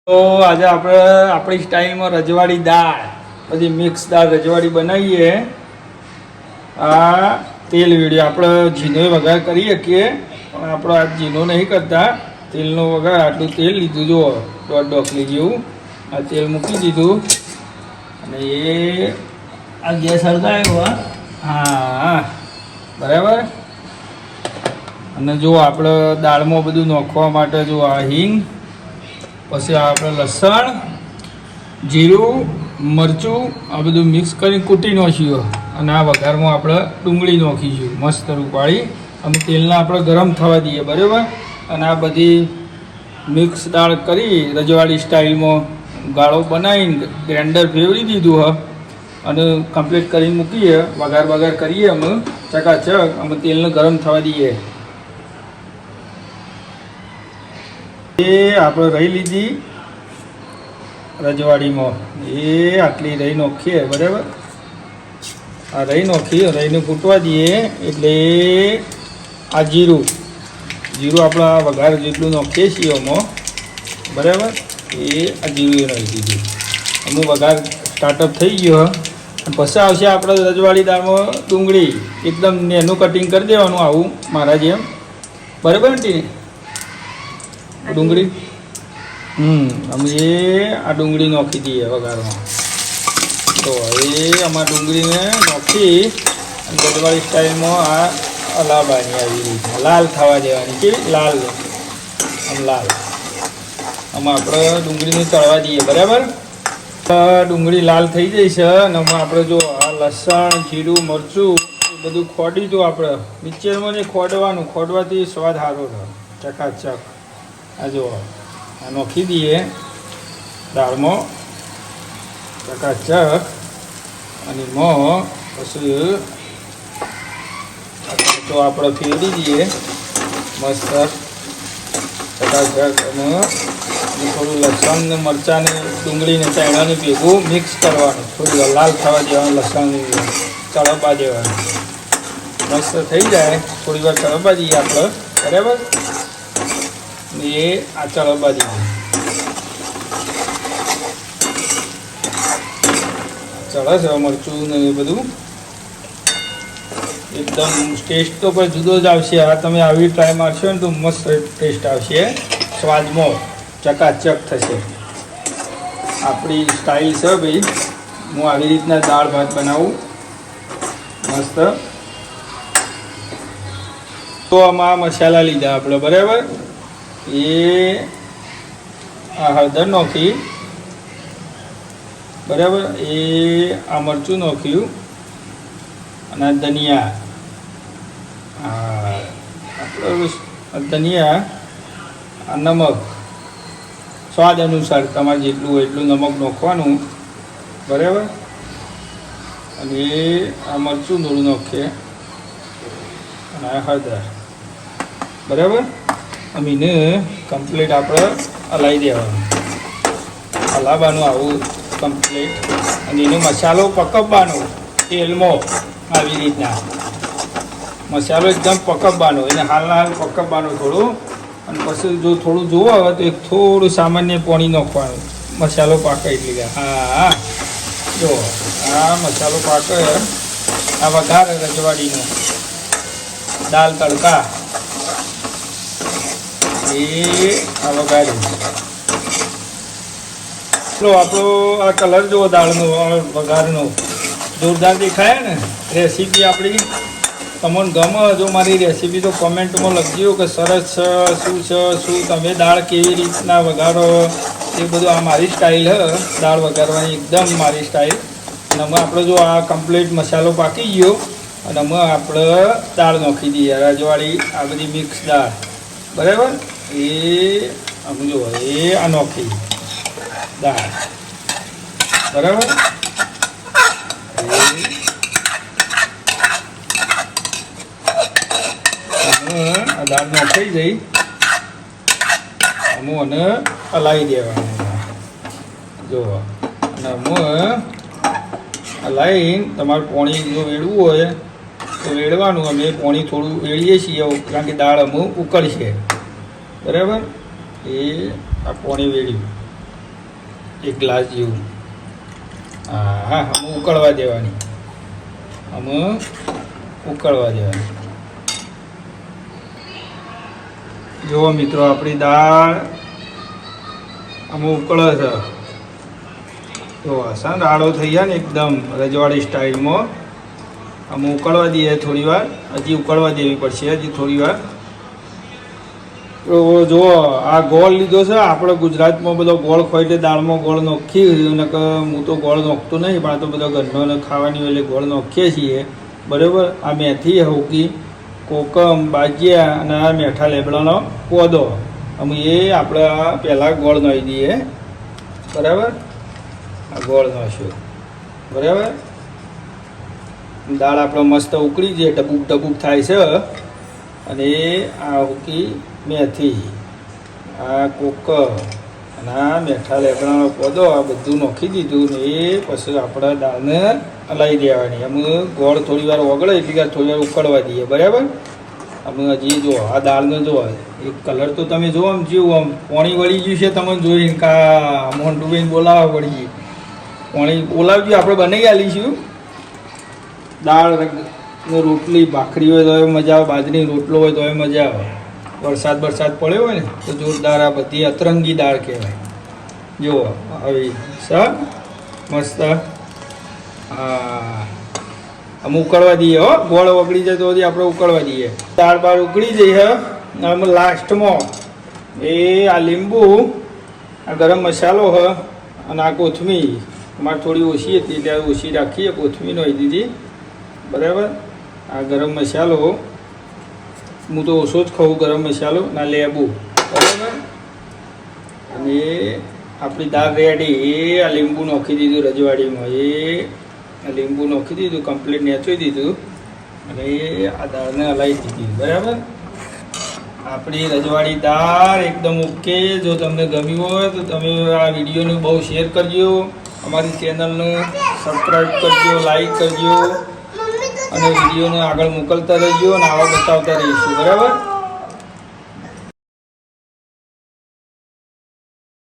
તો આજે આપણે આપણી સ્ટાઇલમાં રજવાડી દાળ બધી મિક્સ દાળ રજવાડી બનાવીએ. આ તેલ વિડીયો આપણે ઝીનો વઘાર કરી શકીએ, પણ આપણે આ ઝીનો નહીં કરતા. તેલનો વઘાર આટલું તેલ લીધું, જુઓ 1.5 ડોકલી જેવું આ તેલ મૂકી દીધું અને એ આ ગેસ હળગાવ્યો. હા બરાબર. અને જો આપણે દાળમાં બધું નાખવા માટે જો આ હિંગ, પછી આપણે લસણ, જીરું, મરચું આ બધું મિક્સ કરી કૂટી નાખ્યું. અને આ વઘારમાં આપણે ડુંગળી નાખીશું મસ્ત રૂપાળી. અને તેલને આપણે ગરમ થવા દઈએ, બરાબર. અને આ બધી મિક્સ દાળ કરી રજવાડી સ્ટાઇલમાં ગાળો બનાવીને ગ્રાઇન્ડર ફેરવી દીધું હ. અને કમ્પ્લીટ કરીને મૂકીએ, વઘાર કરીએ અમે ચકાચક. અમે તેલને ગરમ થવા દઈએ. એ આપણે રહી લીધી રજવાડીમાં, એ આટલી રહી નાખીએ, બરાબર. આ રહી નાખી, રહીને ફૂટવા દઈએ. એટલે આ જીરું આપણે વઘાર જેટલું નાખીએ છીએ એમાં, બરાબર. એ આ જીરું નાખી દીધું. અમુક વઘાર સ્ટાર્ટઅપ થઈ ગયો. અને પછી આવશે આપણે રજવાડી દાળમાં ડુંગળી, એકદમ નેનું કટિંગ કરી દેવાનું, આવું મારા જેમ, બરાબર ને ડુંગળી. અમે આ ડુંગળી નાખી દઈએ વઘારમાં. તો એ આમાં ડુંગળીને નાખી અને રજવાડી સ્ટાઇલમાં આ હલાવવાની, આવી રીતના લાલ થવા દેવાની. કે લાલ આમાં આપણે ડુંગળીને તળવા દઈએ, બરાબર. ડુંગળી લાલ થઈ જાય છે. અને આમાં આપણે જો આ લસણ, જીરું, મરચું એ બધું ખોડીશું. આપણે મિક્સરમાં નહીં ખોડવાનું, ખોડવાથી સ્વાદ સારો રહે ચકાચક. આ જો આ નાખી દઈએ દાળમાં ચકાચક. અને એમાં પછી તો આપણે ફેરવી દઈએ મસ્ત ચકાચક. અને થોડું લસણ ને મરચાં ને ડુંગળીને ચણાને ભેગું મિક્સ કરવાનું, થોડી લાલ થવા દેવાનું, લસણને ચડવા દેવાનું. મસ્ત થઈ જાય, થોડી વાર ચડવા દઈએ આપણે, બરાબર. એ આ ચડવા દઈએ, ચડે છે મરચું ને એ બધું. એકદમ ટેસ્ટ તો પણ જુદો જ આવશે. આ તમે આવી ટ્રાય મારશો ને તો મસ્ત ટેસ્ટ આવશે, સ્વાદમાં ચકાચક થશે. આપણી સ્ટાઇલ છે ભાઈ, હું આવી રીતના દાળ ભાત બનાવું મસ્ત. તો આમાં મસાલા લીધા આપણે, બરાબર. એ આ હળદર નાખી, બરાબર. એ આ મરચું નાખ્યું. અને ધનિયા, આપણે ધનિયા, આ નમક સ્વાદ અનુસાર તમારે જેટલું હોય એટલું નમક નાખવાનું, બરાબર. અને આ મરચું થોડું નાખીએ અને આ હળદર, બરાબર. અમીને કમ્પ્લીટ આપણે હલાવી દેવાનું, હલાવવાનું આવું કમ્પ્લીટ. અને એનો મસાલો પકવવાનો તેલમાં, આવી રીતના મસાલો એકદમ પકવવાનો, એને હાલ પકવવાનો થોડું. અને પછી જો થોડું જોવો હોય તો એક થોડું સામાન્ય પાણી નાખવાનું, મસાલો પાકે એટલે. હા જો આ મસાલો પાકે, આ વઘાર રજવાડીનો દાળ તડકા, એ આ વઘાર્યું. ચલો આપણો આ કલર જુઓ દાળનો, વઘારનો જોરદાર દેખાય ને. રેસીપી આપણી તમને ગમે, જો મારી રેસીપી તો કોમેન્ટમાં લખજો કે સરસ છે, શું છે, શું તમે દાળ કેવી રીતના વઘારો, એ બધું આ મારી સ્ટાઇલ છે દાળ વઘારવાની, એકદમ મારી સ્ટાઇલ. અને અમે આપણે જો આ કમ્પ્લીટ મસાલો પાકી ગયો અને અમે આપણે દાળ નાખી દઈએ રજવાડી, આ બધી મિક્સ દાળ, બરાબર. એ અમે જો એ આ નાખી દાળ, બરાબર. આ દાળ નાખાઈ જઈ, અમુક અને હલાવી દેવાનું જો. અને અમુક હલાવીને તમારે પાણી જો વેળવું હોય તો વેળવાનું. અમે પાણી થોડું વેળીએ છીએ, કારણ કે દાળ અમુક ઉકળશે, બરાબર. એ આ પાણી વેળ્યું 1 ગ્લાસ જેવું. હા હા, આમાં ઉકળવા દેવાની. આમાં ઉકળવા દેવાની. જુઓ મિત્રો, આપણી દાળ આમાં ઉકળે છે. તો આસાન રાડો થઈ ગયા ને એકદમ રજવાડી સ્ટાઇલમાં. આમાં ઉકળવા દઈએ થોડી વાર. હજી ઉકળવા દેવી પડશે હજી થોડી વાર. તો જુઓ, આ ગોળ લીધો છે. આપણે ગુજરાતમાં બધો ગોળ ખોય એટલે દાળમાં ગોળ નાખી. હું તો ગોળ નાખતો નહીં, પણ આ તો બધો ઘરનો ખાવાની એટલે ગોળ નાખીએ છીએ. બરાબર. આ મેથી હવકી, કોકમ, બાજિયા અને આ મેઠા લેબડાનો પોદો. અમે એ આપણે પહેલાં ગોળ નાખી દઈએ. બરાબર. આ ગોળ નાખ્યો. બરાબર. દાળ આપણે મસ્ત ઉકળી જાય, ડબુક ડબુક થાય છે. અને આ ઉકી મેથી, આ કોકમ અને આ મેઠા લેબડાનો પોદો, આ બધું નાખી દીધું. ને એ પછી આપણે દાળને હલાવી દેવાની. અમે ગોળ થોડી વાર ઓગળે એટલી વાર થોડી વાર ઉકળવા દઈએ. બરાબર. અમે હજી જુઓ આ દાળને જુઓ, એક કલર તો તમે જુઓ આમ જેવું આમ પાણી વળી ગયું છે. તમને જોઈને કા મોન્ટુભાઈને બોલાવવા પડી ગઈ. પાણી બોલાવજો, આપણે બનાવી આલીશું. દાળ રોટલી ભાખરી હોય તો મજા આવે, બાજરીની રોટલો હોય તો મજા આવે. વરસાદ પડ્યો હોય ને તો જોરદાર આ બધી અતરંગી દાળ કહેવાય. જુઓ આવી સર મસ્ત. હા, આમ ઉકળવા દઈએ. હો, ગોળ ઓગળી જાય તો આપણે ઉકળવા દઈએ. દાળ બાળ ઉકળી જઈએ. આમ લાસ્ટમાં એ આ લીંબુ, આ ગરમ મસાલો હ અને આ કોથમીર. અમારે થોડી ઓછી હતી ત્યારે ઓછી રાખીએ, કોથમીર નાખી દીધી. બરાબર. આ ગરમ મસાલો હું તો ઓછો જ ખાઉં, ગરમ મસાલો ના લેબુ. બરાબર. અને આપણી દાળ રેડી. એ આ લીંબુ નાખી દીધું રજવાડીમાં. એ લીંબુ નાખી દીધું, કમ્પ્લીટ નેચોઈ દીધું. અને આ દાળને હલાવી દીધી. બરાબર. આપણી રજવાડી દાળ એકદમ ઓકે. જો તમને ગમ્યું હોય તો તમે આ વિડીયોને બહુ શેર કરજો. અમારી ચેનલને સબસ્ક્રાઈબ કરજો, લાઈક કરજો અને વિડીયોને આગળ મોકલતા રહેજો અને આવા બતાવતા રહીશું. બરાબર.